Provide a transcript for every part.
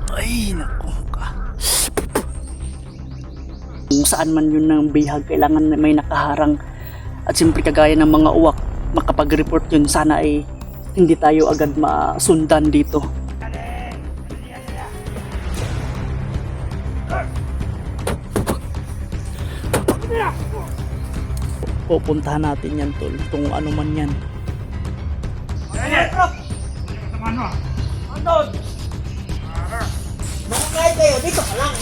Ay, naku ka. Kung saan man yun ng bihag, kailangan may nakaharang. At siyempre kagaya ng mga uwak, makapag-report yun, sana ay hindi tayo agad masundan dito. Pupuntahan natin yan, tol, kung ano man yan. Kahit kayo, dito ka lang.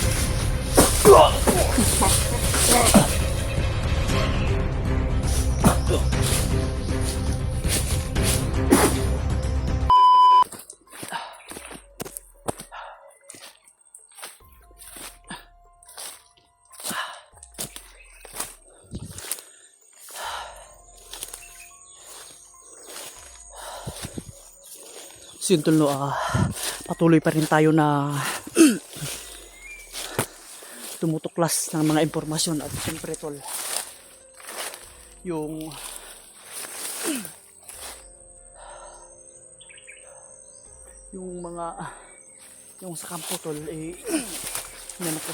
So yun, tol, no, patuloy pa rin tayo na tumutuklas ng mga impormasyon. At siyempre, tol, yung yung sa kampo, tol, yan ako,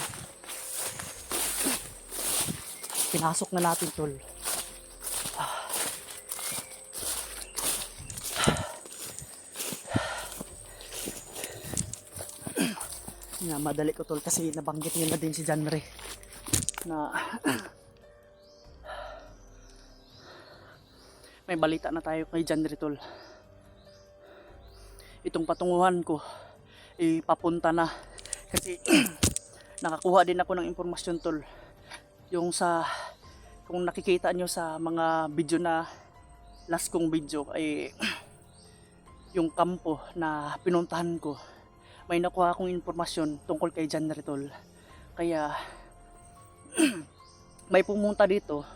pinasok na natin, tol. Na madali ko, tol, kasi nabanggit niya na din si John Ray na may balita na tayo kay John Ray, tol. Itong patunguhan ko papunta na kasi nakakuha din ako ng impormasyon, tol. Yung sa, kung nakikita nyo sa mga video na last kong video, ay yung kampo na pinuntahan ko, may nakuha akong impormasyon tungkol kay John Ray, tol. Kaya may pumunta dito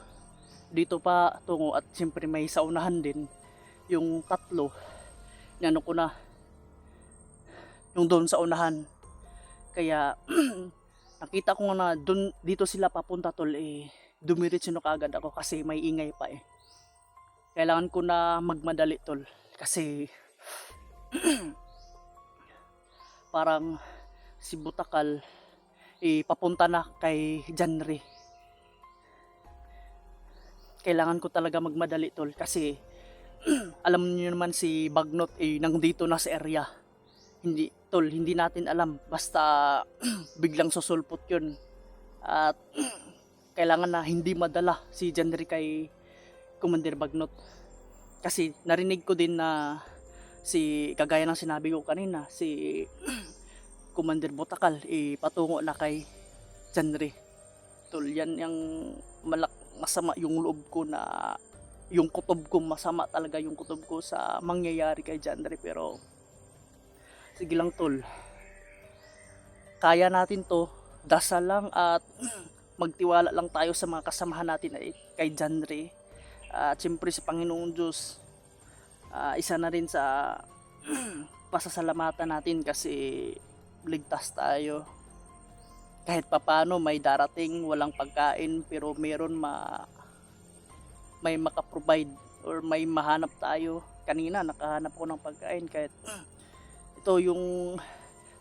pa tungo, at siyempre may saunahan din yung tatlo nano ko na yung doon sa unahan. Kaya nakita ko na doon, dito sila papunta, tol. Dumiretso na kaagad ako kasi may ingay pa. Kailangan ko na magmadali, tol, kasi parang si Butakal papunta na kay John Ray. Kailangan ko talaga magmadali, tol, kasi alam niyo naman si Bagnot nandito na sa area. Hindi, tol, hindi natin alam, basta biglang susulpot yun. At kailangan na hindi madala si John Ray kay Commander Bagnot. Kasi narinig ko din na kagaya ng sinabi ko kanina, si Commander Butakal patungo na kay John Ray. Tol, yan yung masama yung loob ko, na yung kutob ko, masama talaga yung kutob ko sa mangyayari kay John Ray. Pero sige lang, tol, kaya natin to. Dasal lang at magtiwala lang tayo sa mga kasamahan natin kay John Ray. At siyempre sa Panginoong Diyos, isa na rin sa pasasalamatan natin kasi ligtas tayo. Kahit papano may darating walang pagkain, pero meron may makaprovide or may mahanap tayo. Kanina nakahanap ko ng pagkain, kahit ito yung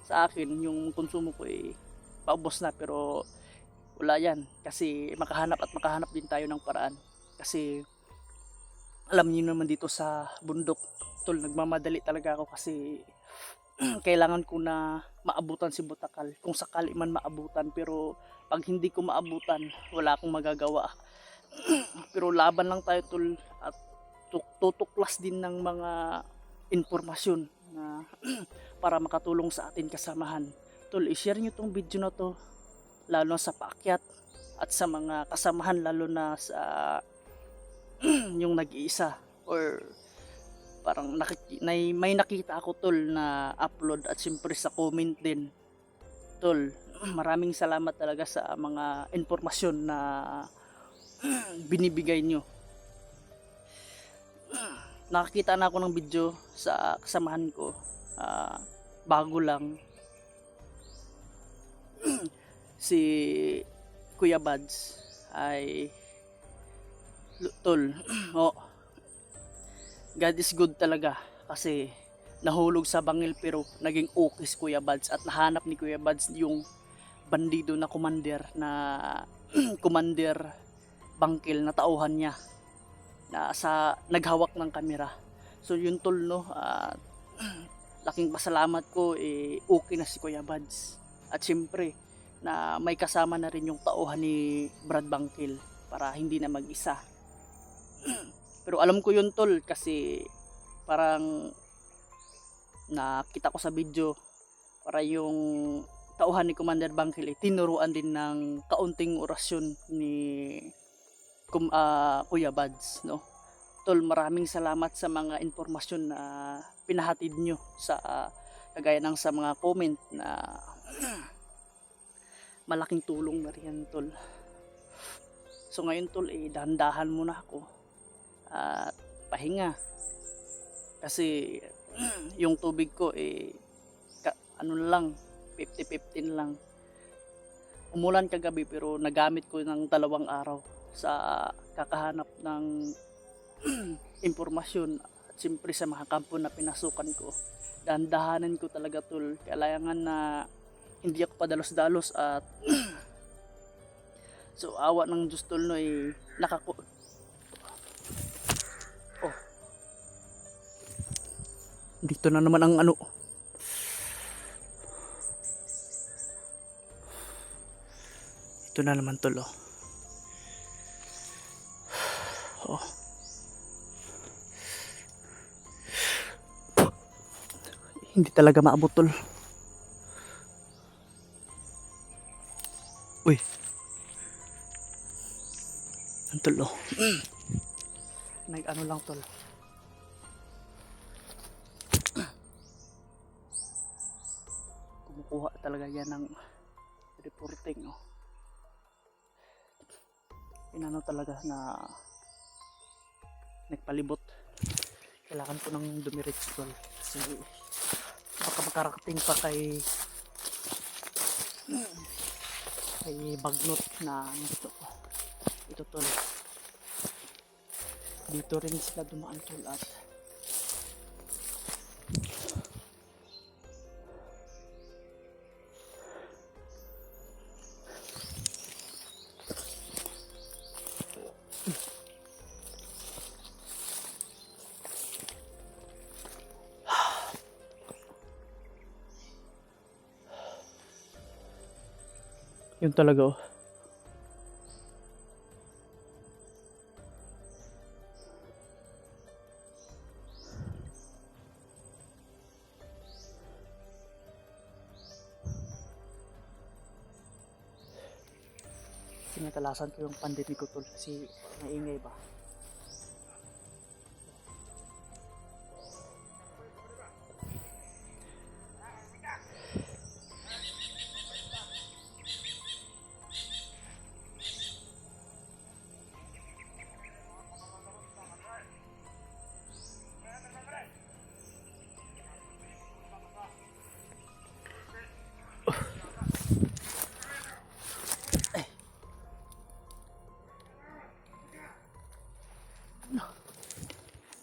sa akin, yung konsumo ko paubos na, pero wala yan, kasi makahanap din tayo ng paraan. Kasi alam niyo naman dito sa bundok, tol, nagmamadali talaga ako kasi kailangan ko na maabutan si Butakal, kung sakali man maabutan. Pero pag hindi ko maabutan, wala akong magagawa. Pero laban lang tayo, tol, at tutuklas din ng mga informasyon na para makatulong sa atin kasamahan. Tol, i-share nyo tong video na to, lalo sa paakyat at sa mga kasamahan, lalo na sa yung nag-iisa, or parang may nakita ako, tol, na upload, at siyempre sa comment din, tol. Maraming salamat talaga sa mga informasyon na binibigay nyo. Nakakita na ako ng video sa kasamahan ko, bago lang, si Kuya Bads ay tol, oh, God is good talaga, kasi nahulog sa bangil pero naging okay si Kuya Bads at nahanap ni Kuya Bads yung bandido na commander na commander bangkil na tauhan niya na sa naghawak ng kamera. So yun tol no, laking pasalamat ko okay na si Kuya Bads. At siyempre na may kasama na rin yung tauhan ni Brad Bangkil para hindi na mag-isa. Pero alam ko yun tol kasi parang nakita ko sa video para yung tauhan ni Commander Bangkil tinuruan din ng kaunting orasyon ni Kuya Bads no. Tol, maraming salamat sa mga impormasyon na pinahatid nyo sa kagaya ng sa mga comment na malaking tulong na rin tol. So ngayon tol dahan-dahan muna ako at pahinga kasi yung tubig ko ano lang 50-15 lang. Umulan kagabi pero nagamit ko ng 2 araw sa kakahanap ng impormasyon at siyempre sa mga kampo na pinasukan ko. Dahan-dahanan ko talaga tol. Kailangan na hindi ako padalos-dalos at so awa ng Diyos tol no dito na naman ang ano. Ito na naman tol oh. Hindi talaga maabot tol. Uy. Ang tol oh. Nag-ano lang tol. Kumukuha talaga yan ng reporting oh. Inano talaga na nagpalibot. Kailangan ko ng dumiretso tol. Kasi baka makarating pa kay bagnot na ito tol. Dito rin sila dumaan tol at yun talaga oh. Sinatalasan ko yung pandemic ko tol kasi maingay ba.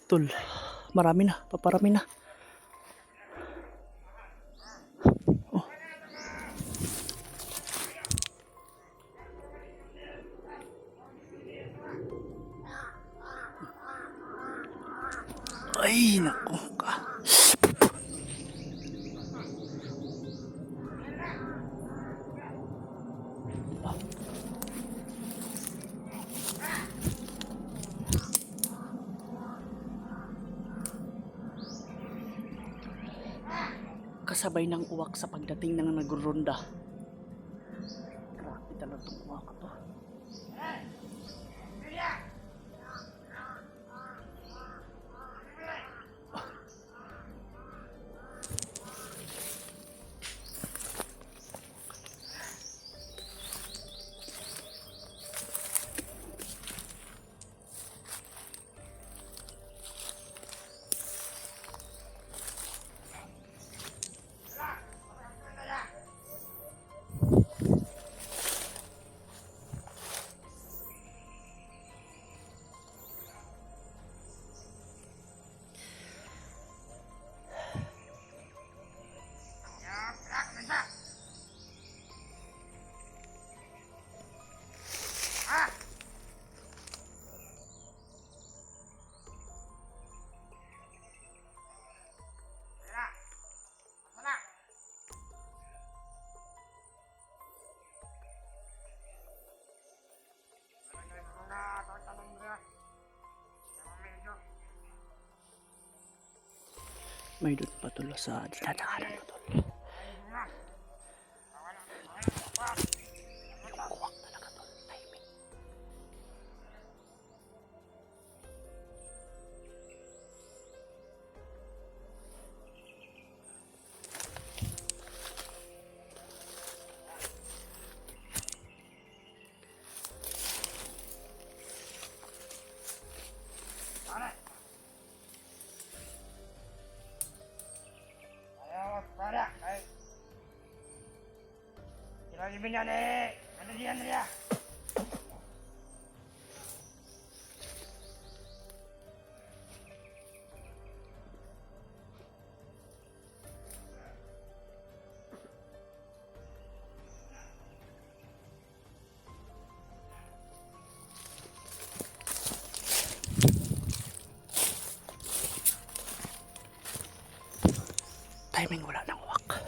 Tol, marami na, paparami na. Oh. Ay, naku ka. Kasabay ng uwak sa pagdating ng nagronda. Grabe talaga itong uwak to. May doon pa tol sa dinadaanan ko tol. Yung uwak talaga tol. Timing. Timing wala nang uwak.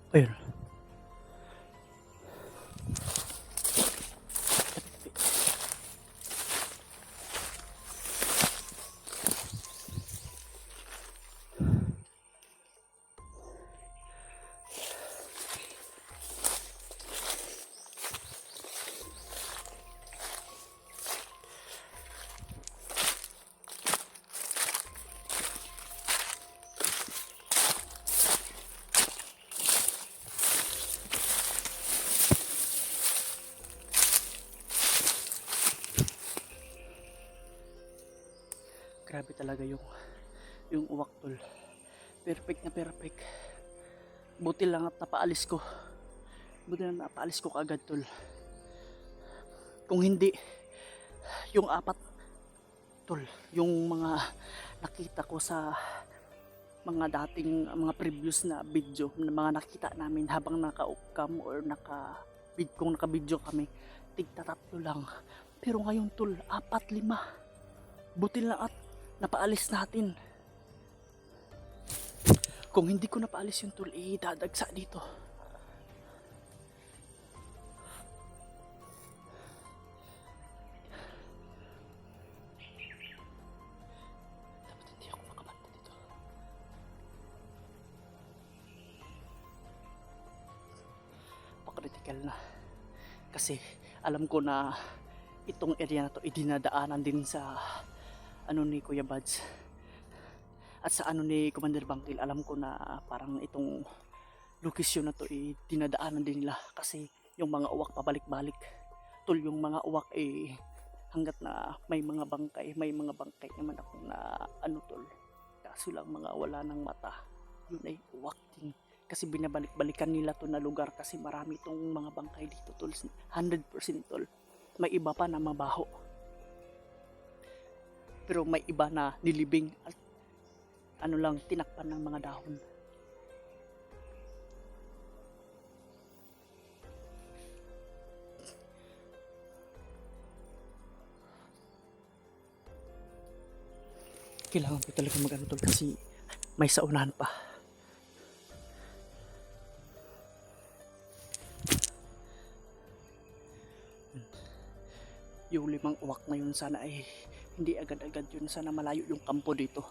Ayun. Grabe talaga yung uwak tol. Perfect na perfect. Buti lang at napaalis ko. Buti lang napaalis ko kaagad tol. Kung hindi, yung apat tol, yung mga nakita ko sa mga dating mga previous na video na mga nakita namin habang naka-upcam or kung naka-video kami, tigta tatlo lang. Pero ngayon tol, 4-5. Buti lang at napaalis natin. Kung hindi ko napaalis yung tol, dadagsa dito. Dapat hindi ako makabanta dito. Pa-critical na. Kasi alam ko na itong area na to idinadaanan din sa ni Kuya Buds at sa ni Commander Bangkil. Alam ko na parang itong lokasyon na to dinadaanan din nila kasi yung mga uwak pabalik-balik tol. Yung mga uwak hanggat na may mga bangkay naman ako na tol, kaso lang mga wala ng mata, yun ay uwak din kasi binabalik-balikan nila to na lugar kasi marami itong mga bangkay dito tol. 100% tol. May iba pa na mabaho, pero may iba na nilibing at tinakpan ng mga dahon. Kailangan ko talaga mag-ano tol kasi may saunahan pa. Yung 5 uwak na yun sana ay hindi agad-agad yun. Sana malayo yung kampo dito.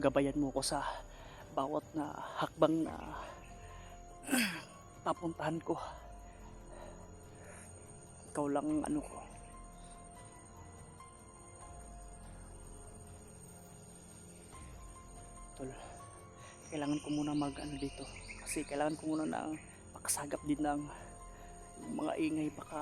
Gabayan mo ko sa bawat na hakbang na papuntahan ko. Ikaw lang ano ko. Tol, kailangan ko muna mag ano dito. Kasi kailangan ko muna na makasagap din ng mga ingay baka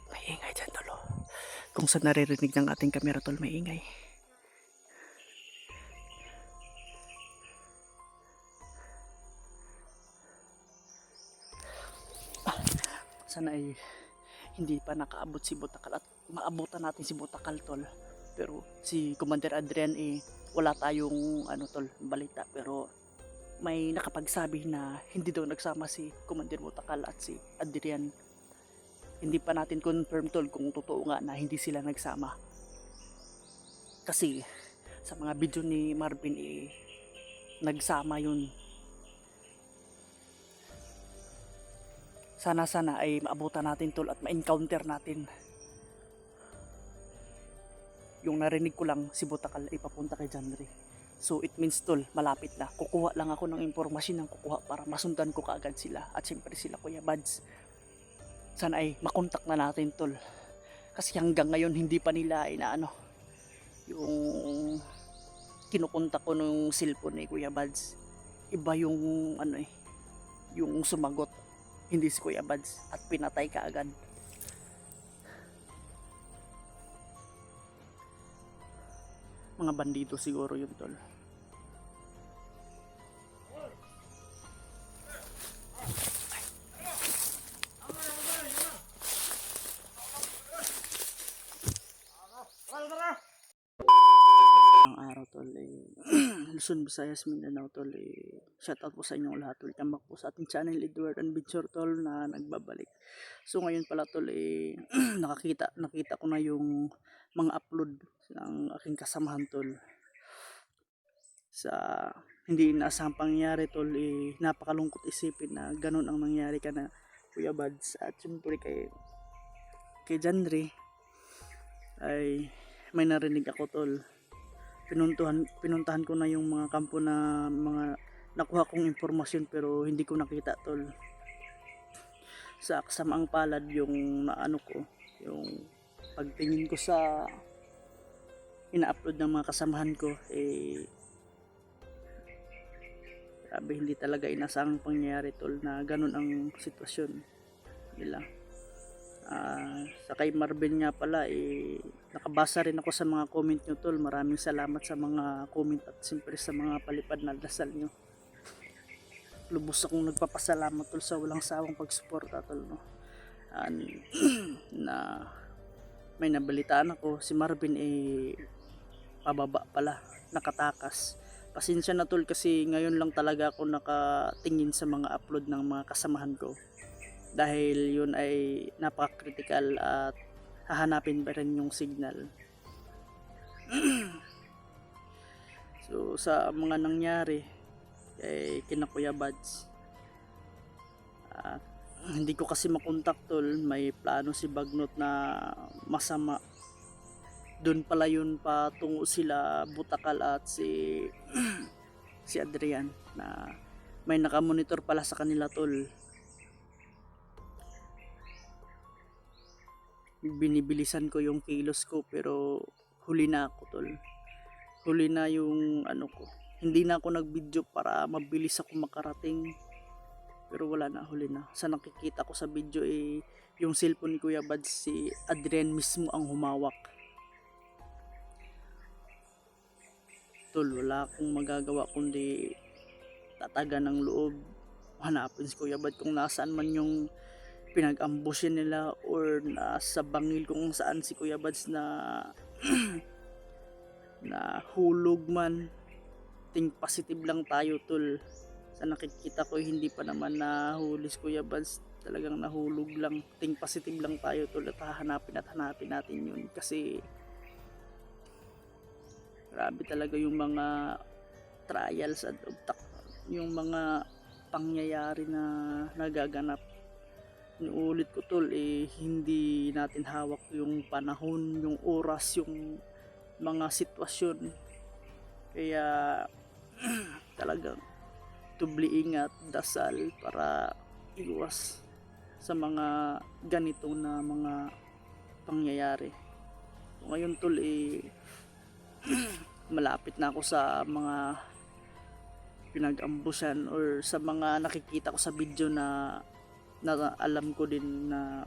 may ingay dyan tol. Kung saan naririnig ng ating kamera tol, may ingay. Sana ay hindi pa nakaabot si Butakal at maabutan natin si Butakal tol. Pero si Commander Adrian wala tayong ano tol balita, pero may nakapagsabi na hindi daw nagsama si Commander Butakal at si Adrian. Hindi pa natin confirm tol kung totoo nga na hindi sila nagsama. Kasi sa mga video ni Marvin nagsama yun. Sana ay maabutan natin tol at ma-encounter natin. Yung narinig ko lang si Butakal ay papunta kay Janry. So it means tol, malapit na. Kukuha lang ako ng impormasyon ng kukuha para masundan ko kaagad sila. At syempre sila Kuya Bads. Sana ay makontak na natin tol. Kasi hanggang ngayon hindi pa nila inaano yung kinukontak ko nung cellphone ni Kuya Bads. Iba yung ano yung sumagot. Hindi si Kuya Bads at pinatay ka agad. Mga bandido siguro yun tol. Ang araw tol Luzon, Visayas, Mindanao tol shoutout po sa inyong lahat tol. Tambak po sa ating channel Edward Adventure tol na nagbabalik. So ngayon pala tol nakita ko na yung mga upload ng aking kasamahan tol. Sa hindi inaasahang pangyayari tol napakalungkot isipin na ganun ang nangyari ka na Kuya Bads. At syempre kay Janry ay may narinig ako tol. Pinuntahan ko na yung mga kampo na mga nakuha kong impormasyon pero hindi ko nakita tol. Sa kasamaang palad yung naano ko, yung pagtingin ko sa ina-upload ng mga kasamahan ko grabe, hindi talaga inasahang pangyayari tol na ganun ang sitwasyon nila. Sa kay Marvin nga pala nakabasa rin ako sa mga comment nyo tol. Maraming salamat sa mga comment at siyempre sa mga palipad na dasal nyo. Lubos akong nagpapasalamat tol sa walang sawang pagsuporta tol no. Na may nabalitaan ako si Marvin pababa pala, nakatakas. Pasensya na tol kasi ngayon lang talaga ako nakatingin sa mga upload ng mga kasamahan ko. Dahil yun ay napaka-critical at hahanapin pa rin yung signal. So sa mga nangyari kina Kuya Bads, hindi ko kasi makontak tol. May plano si Bagnot na masama. Doon pala yun patungo sila Butakal at si Adrian na may nakamonitor pala sa kanila tol. Binibilisan ko yung kilos ko pero huli na ako tol. Huli na yung ano ko. Hindi na ako nag-video para mabilis ako makarating. Pero wala na, huli na. Sa nakikita ko sa video yung cellphone ni Kuya Bads, si Adrian mismo ang humawak. Tol, wala akong magagawa kundi tatagan ng loob. Hanapin si Kuya Bads kung nasaan man yung pinag-ambushin nila or nasa bangil kung saan si Kuya Bads na na hulog man. Think positive lang tayo tol. Sa nakikita ko hindi pa naman nahuli si Kuya Bads, talagang nahulog lang. Think positive lang tayo tol at hanapin natin yun kasi grabe talaga yung mga trials at yung mga pangyayari na nagaganap. Inuulit ko tol, hindi natin hawak yung panahon, yung oras, yung mga sitwasyon. Kaya talagang tubli ingat, dasal para iwas sa mga ganito na mga pangyayari. Ngayon tol, malapit na ako sa mga pinag-ambusan or sa mga nakikita ko sa video na alam ko din na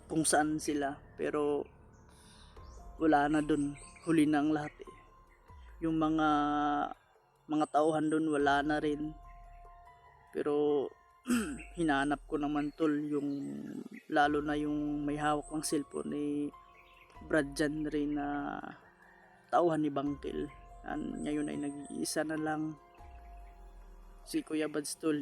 kung saan sila, pero wala na dun, huli na ang lahat yung mga tauhan dun wala na rin, pero hinanap ko naman tol yung lalo na yung may hawak ng cellphone Brad Jan rin na tauhan ni Bangkil. Ngayon ay nag-iisa na lang si Kuya Bads tol.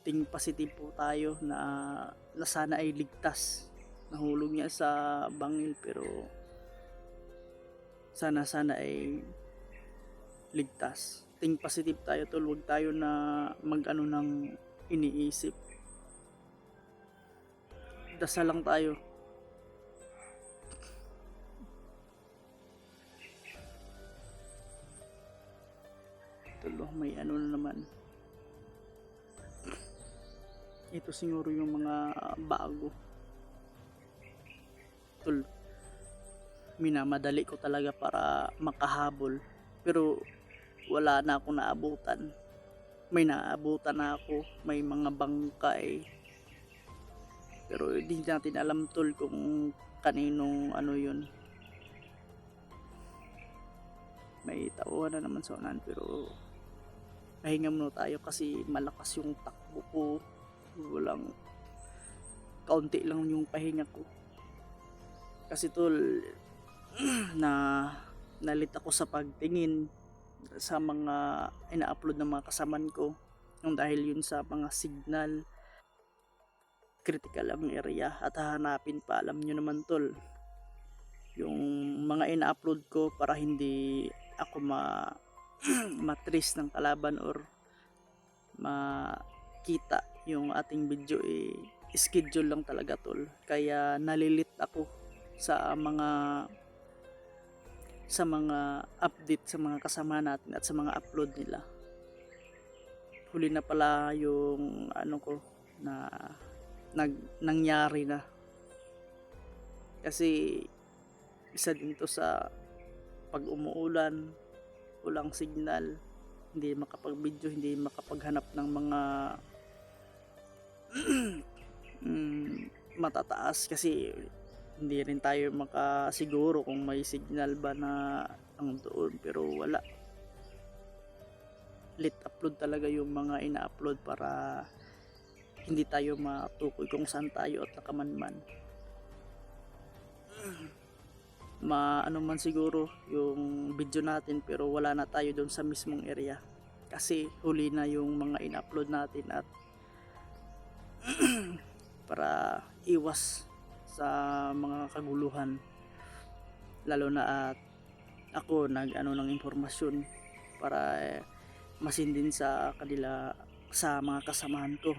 Think positive po tayo na sana ay ligtas. Nahulog niya sa bangil pero sana ay ligtas. Think positive tayo tol, huwag tayo na mag-ano ng iniisip. Dasal lang tayo. Tulo, may ano na naman. Ito siguro yung mga bago. Tol, minamadali ko talaga para makahabol. Pero wala na ako naabutan. May naabutan na ako. May mga bangkay. Pero hindi natin alam tol kung kaninong ano yun. May tauhan na naman sa unan pero pahinga muna tayo kasi malakas yung takbo ko. Walang kaunti lang yung pahinga ko kasi tol nalit ako sa pagtingin sa mga ina-upload ng mga kasaman ko nung dahil yun sa mga signal critical ang area at hahanapin pa. Alam nyo naman tol yung mga ina-upload ko para hindi ako matris ng kalaban or makita yung ating video schedule lang talaga tol. Kaya nalilit ako sa mga update sa mga kasama natin at sa mga upload nila. Huli na pala yung ano ko na nangyari na kasi isa din to sa pag umuulan, walang signal, hindi makapag-video, hindi makapaghanap ng mga matataas kasi hindi rin tayo makasiguro kung may signal ba na ang doon, pero wala. Let upload talaga yung mga ina-upload para hindi tayo matukoy kung saan tayo at nakamanman. Ano man siguro yung video natin pero wala na tayo doon sa mismong area kasi huli na yung mga in-upload natin at para iwas sa mga kaguluhan, lalo na at ako nag-ano ng informasyon para masindin sa kanila sa mga kasamahan ko.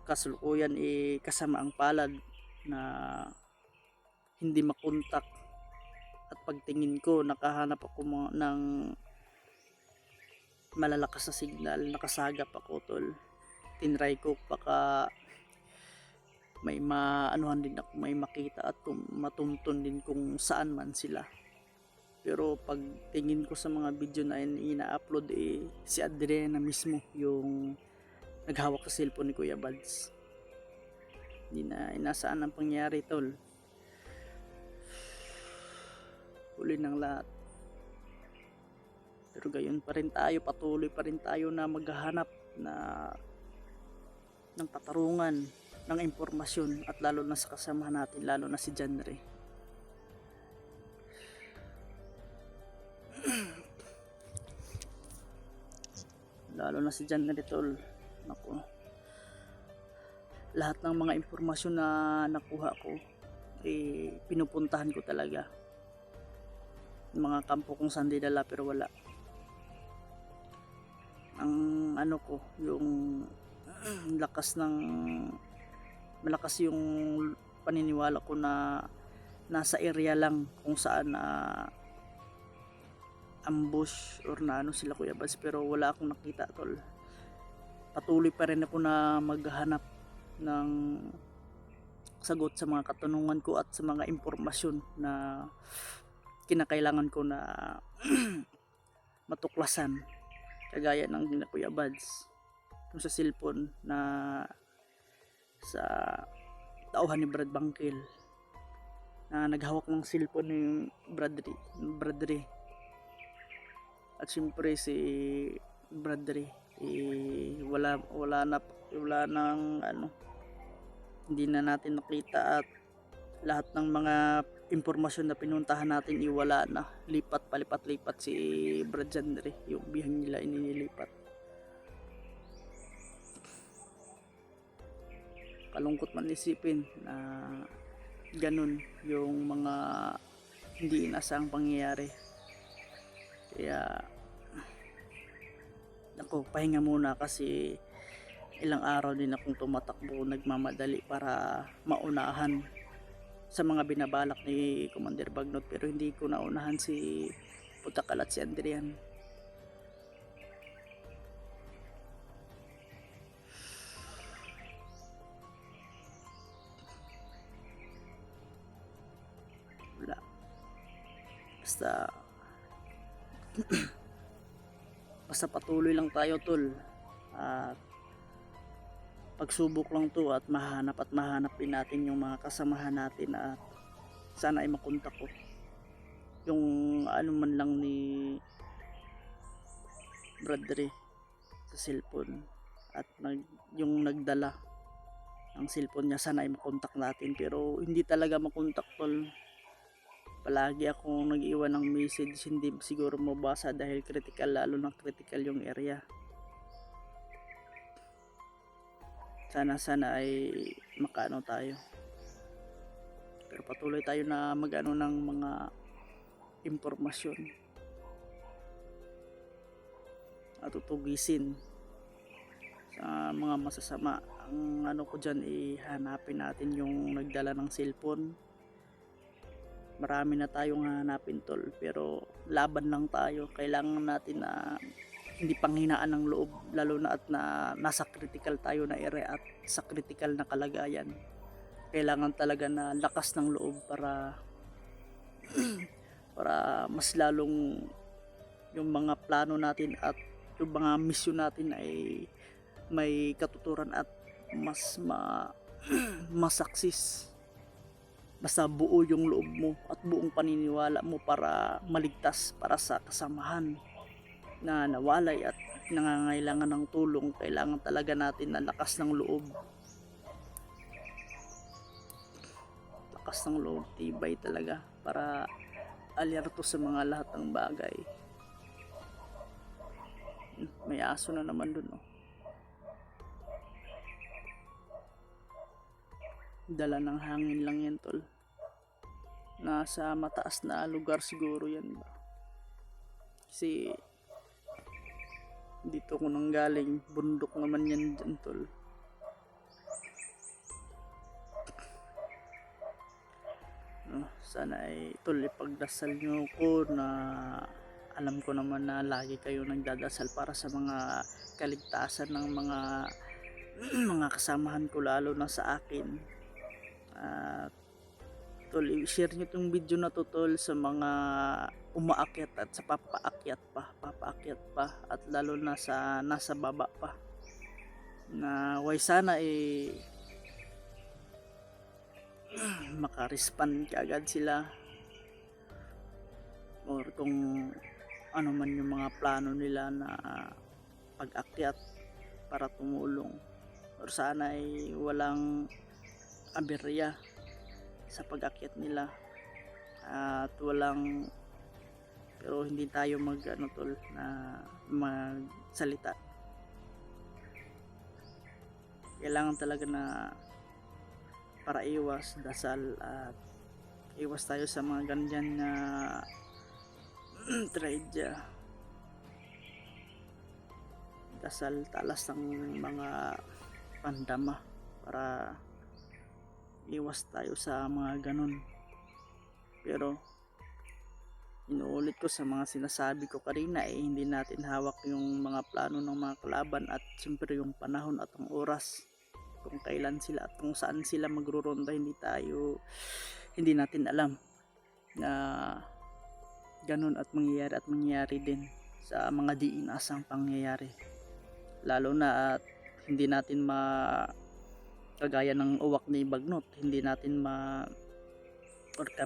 Kasalukuyan kasama ang palad na hindi makontak at pagtingin ko nakahanap ako ng malalakas na signal, nakasagap ako tol. Tinry ko baka may maanuhan din ako, may makita at matuntun din kung saan man sila. Pero pag tingin ko sa mga video na ina-upload si Adriana mismo yung naghawak sa cellphone ni Kuya Bads. Hindi na inasaan ang pangyari tol. Huli ng lahat. Pero gayon pa rin tayo, patuloy pa rin tayo na maghahanap ng katarungan, ng impormasyon, at lalo na sa kasama natin, lalo na si John Ray. Lalo na si John Ray, tol. Naku. Lahat ng mga impormasyon na nakuha ko, pinupuntahan ko talaga. Mga kampo kung saan dinala pero wala. Ang ko, yung malakas yung paniniwala ko na nasa area lang kung saan ambush or na sila Kuya Bads, pero wala akong nakita, tol. Patuloy pa rin ako na maghanap ng sagot sa mga katanungan ko at sa mga impormasyon na kinakailangan ko na matuklasan, kagaya ng Kuya Bads kung sa cellphone na sa tauhan ni Brad Bangkil na naghawak ng cellphone ni Bradley. At syempre si Bradley wala nang hindi na natin nakita, at lahat ng mga impormasyon na pinuntahan natin iwala na. Palipat si Brad Jandre, yung bihang nila inilipat. Kalungkot man isipin na ganun yung mga hindi inaasahang pangyayari. Kaya ako, pahinga muna kasi ilang araw din akong tumatakbo, nagmamadali para maunahan sa mga binabalak ni Commander Bagnot, pero hindi ko naunahan si Putakal at si Adrian. Wala. Basta patuloy lang tayo, tol, at pagsubok lang to, at mahanap din natin yung mga kasamahan natin, at sana ay makontak ko yung man lang ni Bradley sa cellphone, at yung nagdala ng cellphone niya, sana ay makontak natin, pero hindi talaga makontak, tol. Palagi akong nag-iwan ng message, hindi siguro mabasa dahil critical, lalo na critical yung area. Sana ay makaano tayo, pero patuloy tayo na magano ng mga impormasyon at tutugisin sa mga masasama. Ang ko dyan, hanapin natin yung nagdala ng cellphone. Marami na tayong hanapin, tol, pero laban lang tayo. Kailangan natin na hindi panghinaan ng loob, lalo na at na nasa critical tayo na area at sa critical na kalagayan. Kailangan talaga na lakas ng loob para mas lalong yung mga plano natin at yung mga misyon natin ay may katuturan at masaksis. Basta buo yung loob mo at buong paniniwala mo para maligtas para sa kasamahan na nawalay at nangangailangan ng tulong. Kailangan talaga natin na lakas ng loob. Lakas ng loob, tibay talaga para alerto sa mga lahat ng bagay. May aso na naman dun, oh. Dala ng hangin lang yan, tol. Nasa mataas na lugar siguro yan ba, kasi dito ko nang galing, bundok naman yan dyan, tol. Sana ay, tol, ipagdasal nyo ko na alam ko naman na lagi kayo nagdadasal para sa mga kaligtasan ng mga kasamahan ko, lalo na sa akin. Tol, i-share nyo itong video na to, tol, sa mga umaakyat at sa papaakyat pa, at lalo na sa nasa baba pa, na sana maka-respond kaagad sila, or kung ano man yung mga plano nila na pag-akyat para tumulong. or sana ay walang aberya sa pag-akyat nila at walang, pero hindi tayo mag ano tol na magsalita. Kailangan talaga na para iwas, dasal at iwas tayo sa mga ganyan na tragedya. Dasal, talas ng mga pandama para iwas tayo sa mga ganun. Pero inuulit ko sa mga sinasabi ko kanina, hindi natin hawak yung mga plano ng mga kalaban at siyempre yung panahon at ang oras kung kailan sila at kung saan sila magruronda. Hindi natin alam na ganun at mangyayari din sa mga di inasang pangyayari, lalo na at hindi natin kagaya ng uwak ni Bagnot, hindi natin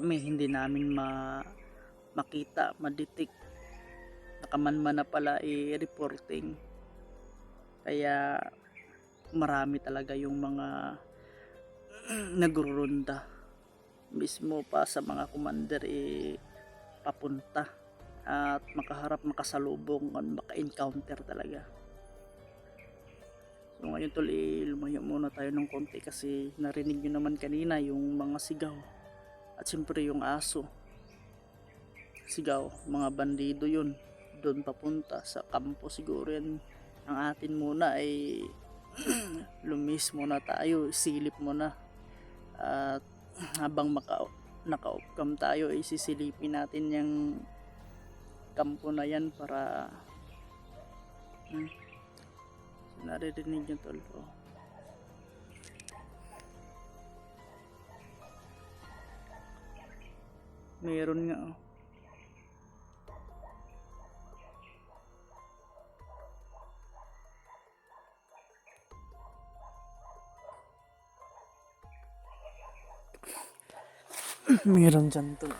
hindi namin makita, ma-detect, nakamanman na pala i-reporting. Kaya marami talaga yung mga nagruronda mismo pa sa mga commander papunta at makaharap, makasalubong, maka-encounter talaga. So ngayon tol, lumayo muna tayo ng konti kasi narinig nyo naman kanina yung mga sigaw at siyempre yung aso sigaw, mga bandido yun, doon papunta sa kampo. Siguro yan ang atin muna ay lumis muna tayo, silip muna, at habang naka-off-cam tayo ay sisilipin natin yung kampo na yan para naririnig nyo tol. Meron nga meron dyan tol.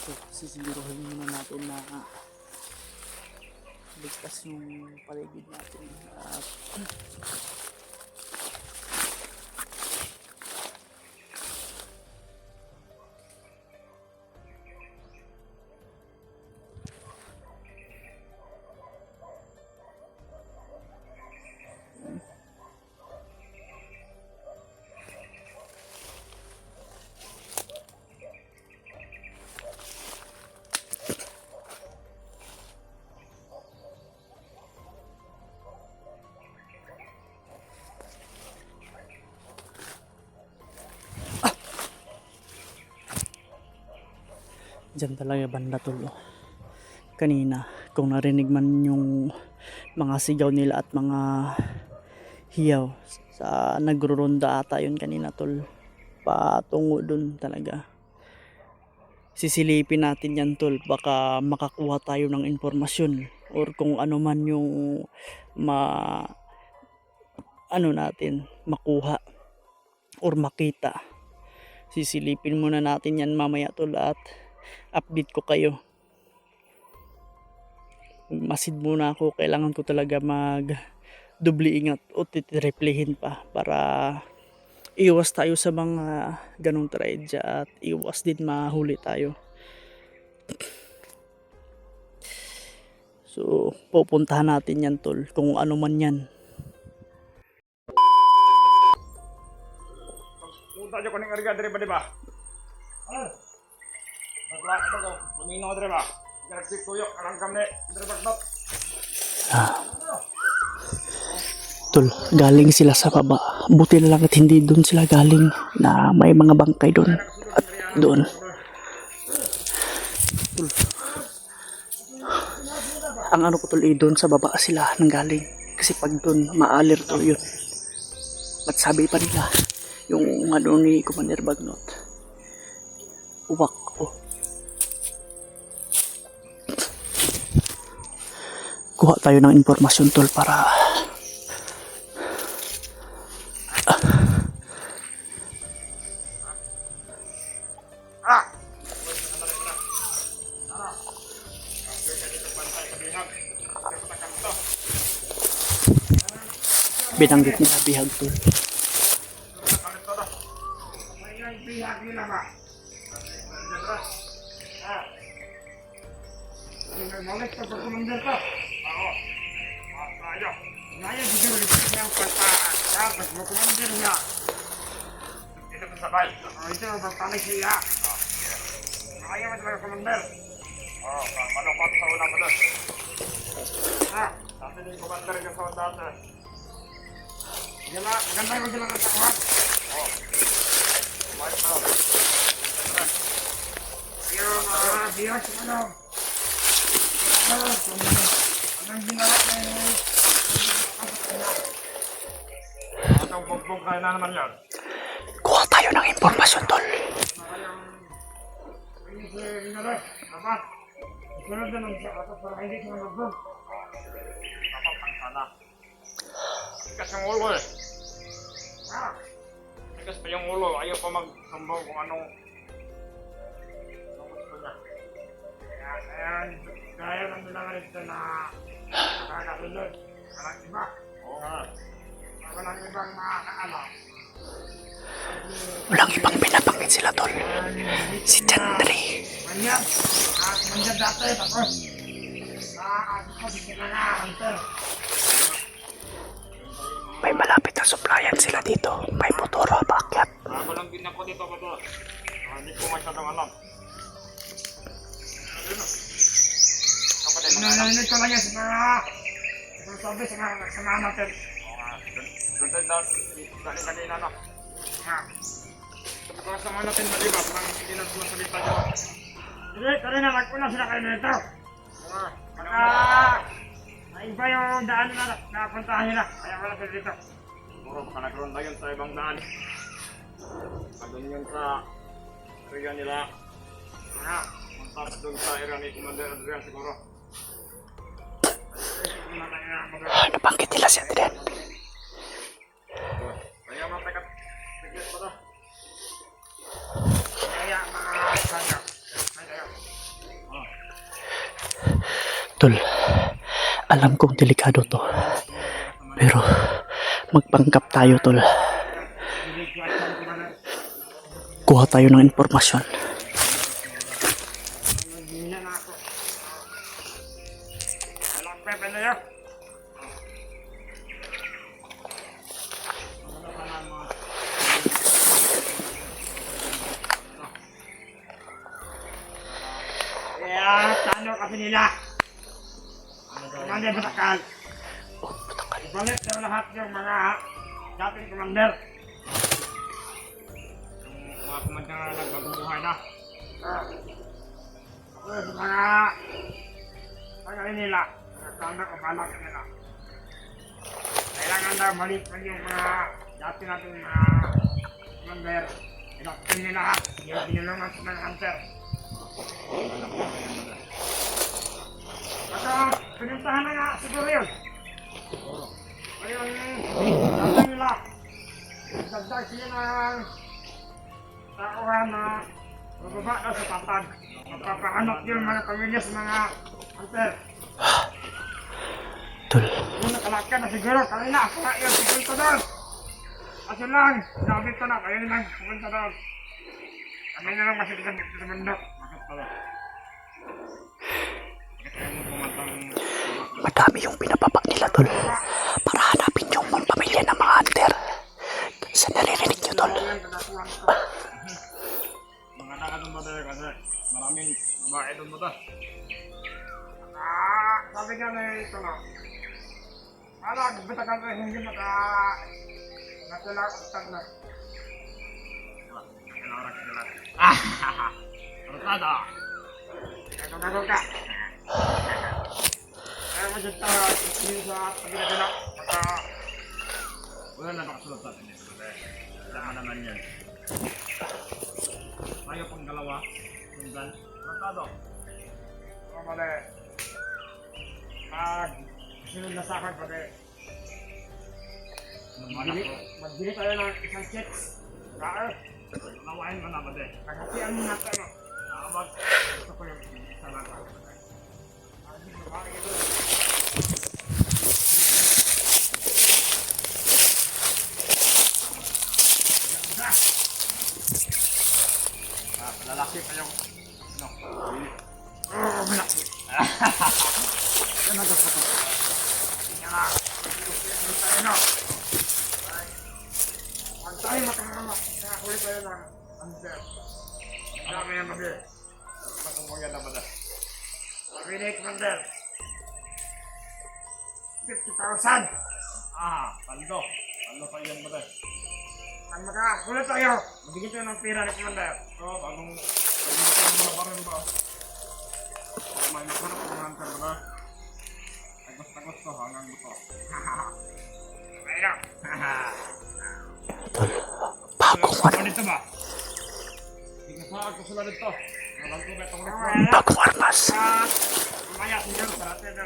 So, sisiguruhin muna natin na ligtas yung paligid natin at dyan talaga banda tol. Kanina kung narinig man yung mga sigaw nila at mga hiyaw sa nagruronda ata yun kanina tol, patungo dun talaga. Sisilipin natin yan tol, baka makakuha tayo ng informasyon or kung ano man yung natin makuha or makita. Sisilipin muna natin yan mamaya tol at update ko kayo. Masid muna ako, kailangan ko talaga mag doble ingat o titriplehin pa para iwas tayo sa mga ganong tragedya at iwas din mahuli tayo. So pupuntahan natin yan tol, kung ano man yan. Punta aja kuning harga dari ba? Bakla ito ko, pumino dari ba? Galaxy tuyok, karang kami dari Bagnot. Tol, galing sila sa baba. Buti na lang at hindi doon sila galing, na may mga bangkay doon at doon. Tol, ang ano ko tol, doon sa baba sila nanggaling. Kasi pag doon, ma-alerto yun. At sabi pa nila, yung ano ni Commander Bagnot, uwak ko. kuha tayo ng impormasyon tol para binanggit nila bihag tol. Balik ka pagkumandir ka. Oo. Tayo. Ngayon, hindi mo rin siyang pagpaan. Dapat mo kumandir niya. Ito ka sabay. Ito mo pagpanik siya. Ngayon mo talaga kumandir. Oo, manukot sa una mo doon. Dati din kumandir ka sa dati. Ganda mo sila ng takuhan. Oo. Kumain mo. Biyos mo doon. Anong ginawa mo? Anong bugbog kayo na naman yan? Kuha tayo ng impormasyon tol. Dapat, isunod na lang siya atas para hindi siya magbog. Dapat ang sana. Tigas yung ulo eh. Tigas pa yung ulo, ayaw pa magsambong kung anong gusto niya. Kaya lang nila nga rito na nakakasunod. Walang iba. Oo nga. Walang ibang makakaalam. Walang ibang pinabanggit sila tol. Si Chandri. Manyan. Manyan dati. Tapos. Ako sila nga. Hunter. May malapit na supplyan sila dito. May motor paakyat. Bago lang din ako dito. Hindi ko masyadong alam. Narinig ko lang yan sa mga sabi sa mga natin. Doon daw, kanina na. Kung sa mga natin mali ba, parang hindi na sumasalita nyo. Hindi, kanina nagpuna sila kayo nito. Baka, naiba yung daan na napuntahan nila. Kaya wala sila dito. Siguro baka nagkaroon na yun sa ibang daan. Doon yun sa area nila. Punta doon sa area ni Commander Adrian siguro. Nabanggit nila si Adrian. Kaya mga tigas pa to. Kaya mga saga. Tol, alam kong delikado to. Pero magpangkap tayo tol. Kuha tayo ng impormasyon. Kaya tano kasi nila. Commander Batakal. Balik daw lahat yung mga dating commander. Yung mga commander na nagbabubuhay na. Sa mga tagalin nila. Nagtanda o balak nila. Kailangan daw balik pa yung mga dati natin mga commander. Ilaktin nila lahat. Yung binulungan sa mga hunter. At pinuntahan na nga siguro yun. Ngayon, dati nila. Dagdag sila ng tauhan na bababa na sa tatag. Magpapahanap yung mga pamilya sa mga hunter. Tol, Yung nakalakad na siguro, kanina ako nga yun, pupunta doon. At yun lang, sinabit ko na, kayo nilang pupunta doon. Kami na lang masitigan dito sa bundok. Bakit pala? madami yung pinapabak nila tol. Para hanapin yung mga pamilya ng mga hunter. Sa naririnig nyo tol. Mga tanga doon ba tayo kasi maraming babae doon ba tayo? Sabi nga na ito na. Bitakan na hindi natulakot na. Artado! Nagagago ka! Kaya mo siya tayo sa pagkakita na. Wala na nakasulot sa atin dito. Alam mo naman yan. Tayo pang dalawa. Sundan. Artado! Mali. sunod na sakot pati. Magbili tayo ng isang checks. Kaa. Nawain mo na ba din? Nagkasiyan mo natin ano. Nakabag. Gusto ko yung isa lang ako. Lalaki pa yung ano? Malaki. Yan na dapat ito. Yan na. Ano tayo no? Huwag tayo makakama. Nakakuli tayo ng under. Ang dami yan mabi. Masumong yan naman na. Mabinik under. 50,000. Pando. Pando pa yan mabi. Ang makakakulit tayo, mabigyan tayo ng pira ni Commander. So, bagong pagbibitin ng mga baril ba? May magharap ng mga antar ba? Tagos-tagos to hanggang buto. Okay na. Baguan. Ano dito ba? Hindi ka sa ako sila dito. Nalang ko betong dito. Baguan mas. Mamaya, sinyo, sarate na.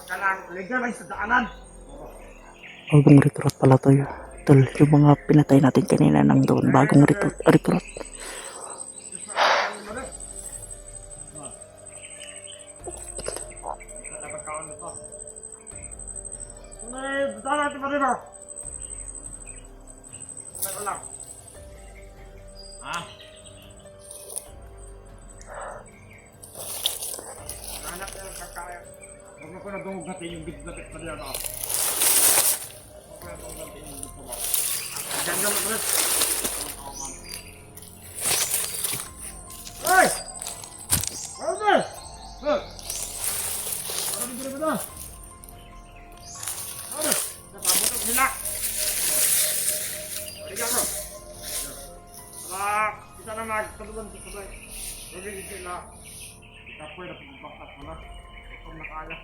Makalang legal ay sa daanan. Bagong recruit pala to yun. Tol, yung mga pinatay natin kanina nang doon. Bagong recruit. Betala natin pa dito. Ano lang? Ha? Anak na yung kakaya. Huwag na ko na dungog natin yung bit-bit pa dito. Huwag na dungog natin yung bit pa. Ganda mo ulit. Hey! Hey! Hey! Parang hindi na ba na? Ano? Napabutok nila. Balikan ko. Kita na magtulungan sa sabay. Balikan sila. Kita po yung napagpaktas mo na. Ito na kaya.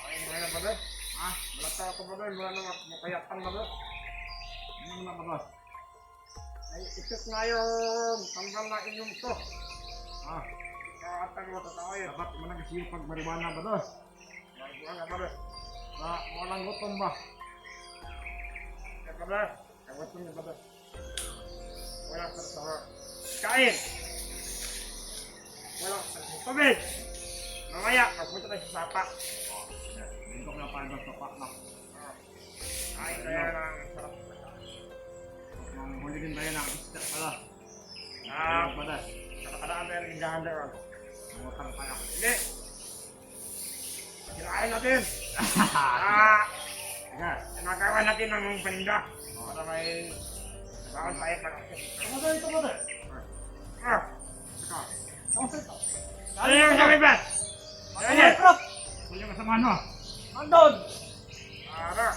Ay, mga ba doon? Ha? Malata ako ba doon? Wala na makayatan na doon. Ano na ba doon? Ay, isip nga yung tanggal na inyong to. Ha? Kaatang mo totoo yun. Dapat mo na kasi yung pagmariwana ba doon? Wala ba doon? Walang gutom ba? Kaya ba doon? Kagutom niya ba doon? Walang sarap. Kain! Walang sarap. Tubig! Mamaya, magpunta tayo sa sapa. Dito ko na pa yung sapa na. Kain tayo ng sarap. Huli din tayo ng isda pala. Pala. Nakakadaan tayo ng indahan tayo. Mutang tayo. Hindi! Kirain natin! Nagawa natin ng paninda. Para may bawal tayo pag-akit. Ano ba ito ba ito? Saka. Ano sa ito? Ano yung sabi ba? Ano yung prop? Ano yung kasama ano? Andon! Ara!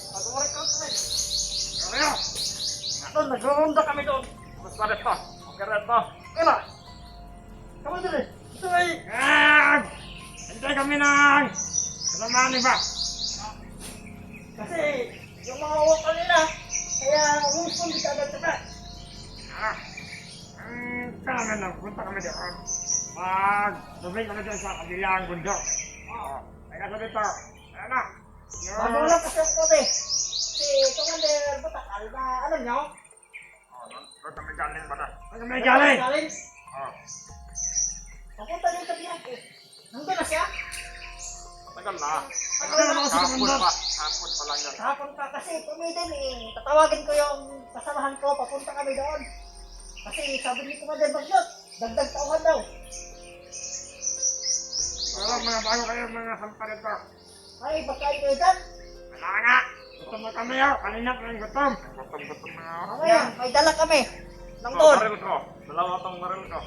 Pag-uwarik ka kami! Ano? Doon, nag-ronda kami doon. Mas pa rin to. Okay rin to. Kaya! Kamu dili! Ito ay! Hintay kami ng kasamahan ni ba? Kasi yung mga uwak kanila, kaya umuspon di ka agad sa pet. Kaya na, punta kami doon. Mag-dubay kami doon sa kabilang bundok. Kaya sa dito, kaya na. Bago lang kasi ang kote. Si Commander Batakal na ano nyo? Doon kami galing ba na? Doon kami galing? Papunta din sa Bianco. Nandun na siya? Tagal na. Hapon pa. Hapon pa lang yan. Hapon pa kasi pumidin eh. Tatawagin ko yung kasamahan ko, papunta kami doon. Kasi sabi ni Commander Bagyot, dagdag tauhan daw. Mga bago kayo mga samparin ko. Ay, pagkain kayo dyan? Wala nga. Gutom na kami yun. Kanina pa yung gutom. Gutom na yun. Mamaya, may dala kami. Nang doon. Maril ko. Dalawa tong maril ko.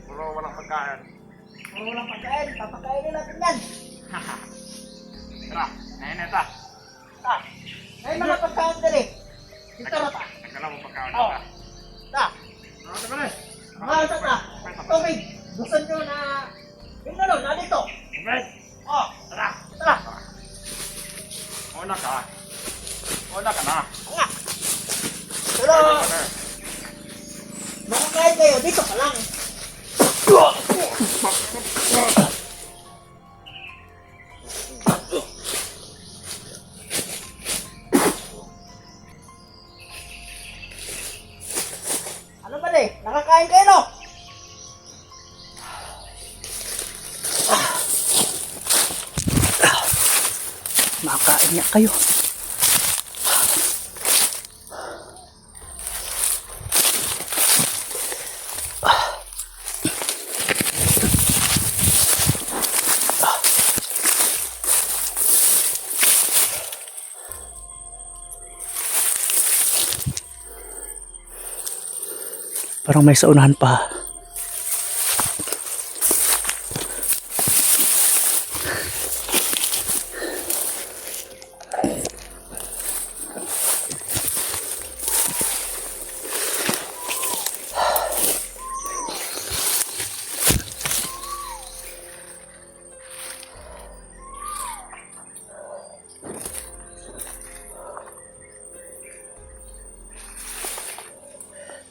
Puro walang pagkain. Puro walang pagkain. Papakainin natin yan. Tara, ngayon ito. May mga pagkain din eh. Dito na ta. Nagkala mo pagkain Oo. ito. Ta. Ano ito ba na? Mga usap na. Tubig. Gusto nyo na... Yung gano'n, na dito. Tubig. Oh. Tara. Tara. Una ka. Una ka na. Nga. Pero... Makakain kayo, dito ka lang. Makain niya kayo. Parang may saunahan pa.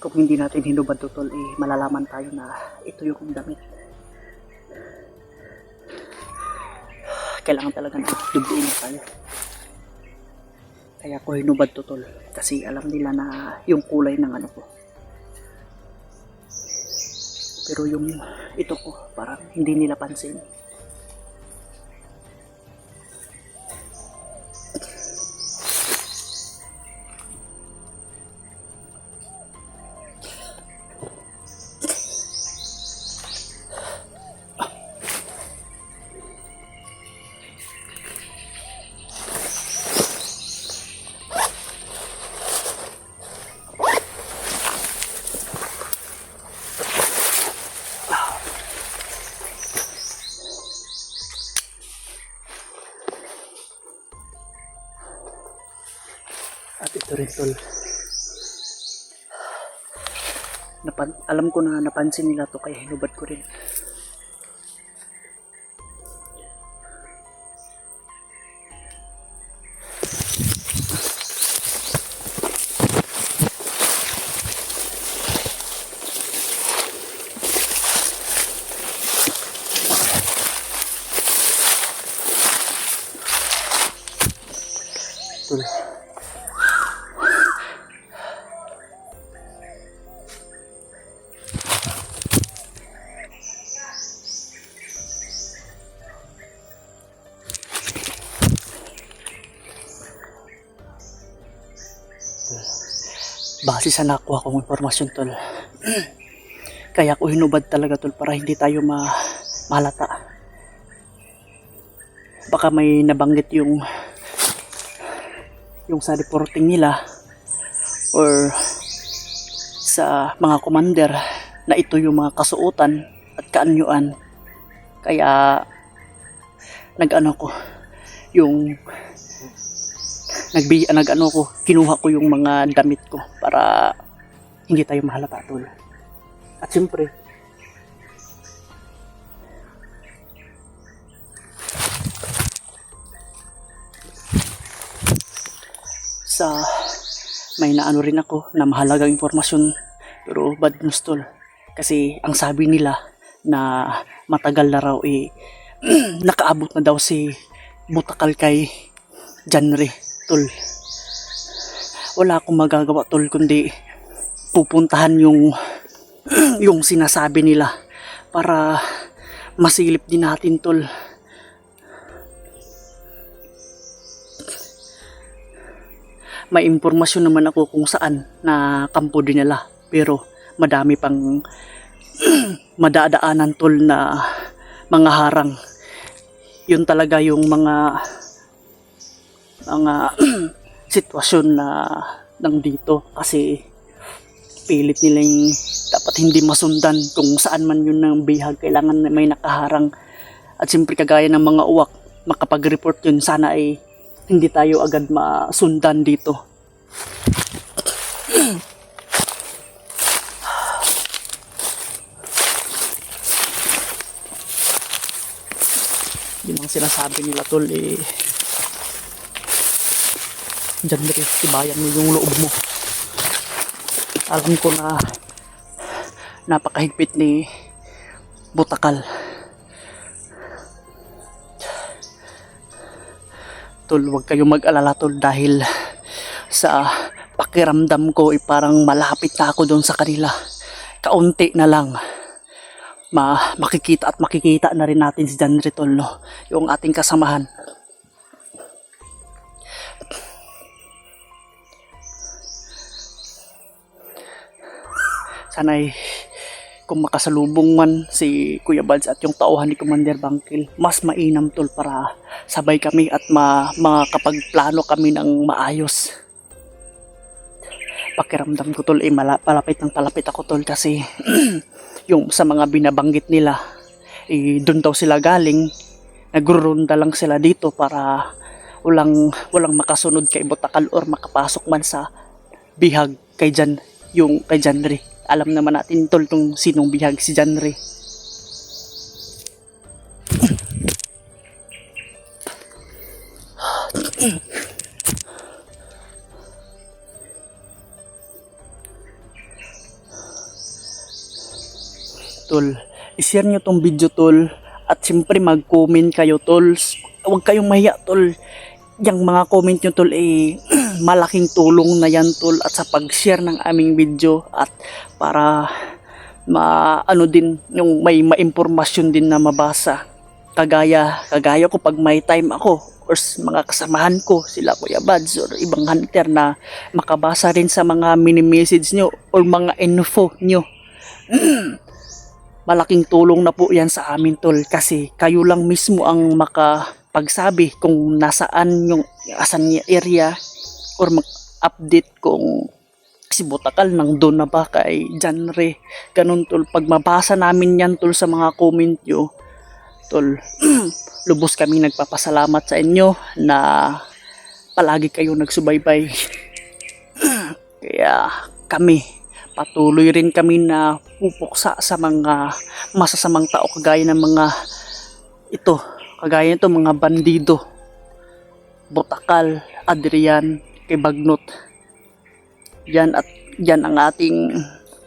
Kung hindi natin hinubad to tol, malalaman tayo na ito yung damit. Kailangan talaga na dubliin na tayo. Kaya ko hinubad to tol, kasi alam nila na yung kulay ng ano ko. Pero yung ito ko, parang hindi nila pansin. At ito rin tol. Alam ko na napansin nila to kaya hinubad ko rin. Tol. Base sa nakuha kong informasyon tol, kaya ko hinubad talaga tol para hindi tayo mahalata. Baka may nabanggit yung sa reporting nila or sa mga commander na ito yung mga kasuotan at kaanyuan. Kaya nag-ano ko yung kinuha ko yung mga damit ko para hindi tayo mahalata tol. At siyempre, may naano rin ako na mahalagang impormasyon pero bad news tol. Kasi ang sabi nila na matagal na raw nakaabot na daw si Butakal kay Janre tol. Wala akong magagawa tol kundi pupuntahan yung sinasabi nila para masilip din natin tol. May impormasyon naman ako kung saan na kampo dinala pero madami pang madadaanan tol na mga harang. Yun talaga yung mga sitwasyon na nandito kasi pilit nilang dapat hindi masundan kung saan man yun ng bihag, kailangan may nakaharang. At siyempre kagaya ng mga uwak, makapag-report yun, sana ay hindi tayo agad masundan dito. Yun ang sinasabi nila tol Diyan rin, tibayan mo yung loob mo. Alam ko na napakahigpit ni Butakal. Tol, huwag kayong mag-alala tol dahil sa pakiramdam ko parang malapit na ako doon sa kanila. Kaunti na lang. Makikita na rin natin si Janre tol, no? Yung ating kasamahan. Sana'y kung makasalubong man si Kuya Bads at yung tauhan ni Commander Bangkil, mas mainam tol para sabay kami at makapagplano kami ng maayos. Pakiramdam ko tol, palapit ako tol kasi yung sa mga binabanggit nila, doon daw sila galing, nagrurunda lang sila dito para walang makasunod kay Botakal or makapasok man sa bihag kay Janry. Alam naman natin tol kung sinong bihag si Janry. Tol, i-share nyo tong video tol, at siyempre mag-comment kayo tol. Huwag kayong mahiya tol. Yung mga comment nyo tol malaking tulong na yan tol, at sa pag-share ng aming video at para din yung may ma-impormasyon din na mabasa. Kagaya ko pag may time ako or mga kasamahan ko, sila Kuya Bads or ibang hunter, na makabasa rin sa mga mini-message nyo or mga info nyo. Malaking tulong na po yan sa amin tol, kasi kayo lang mismo ang makapagsabi kung nasaan yung asan niya area or mag-update kung si Botakal nang doon na ba kay Janry. Ganun tol, pag mabasa namin yan tol sa mga comment nyo tol, lubos kami nagpapasalamat sa inyo na palagi kayo nagsubaybay. Kaya kami, patuloy rin kami na pupuksa sa mga masasamang tao kagaya nito mga bandido, Botakal, Adrian, kay Bagnot. Yan ang ating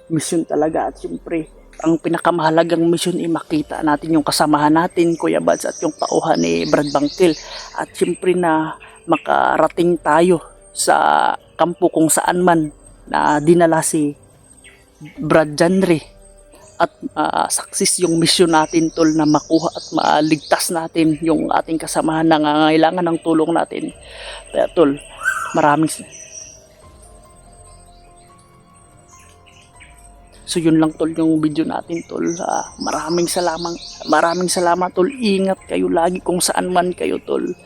mission talaga, at siyempre ang pinakamahalagang mission ay makita natin yung kasamahan natin, Kuya Bads, at yung tauhan ni Brad Bangkil, at siyempre na makarating tayo sa kampo kung saan man na dinala si Brad Janry, at success yung mission natin tol, na makuha at maligtas natin yung ating kasamahan na nangangailangan ng tulong natin. Kaya tol, so yun lang tol yung video natin tol. Maraming salamat tol. Ingat kayo lagi kung saan man kayo tol.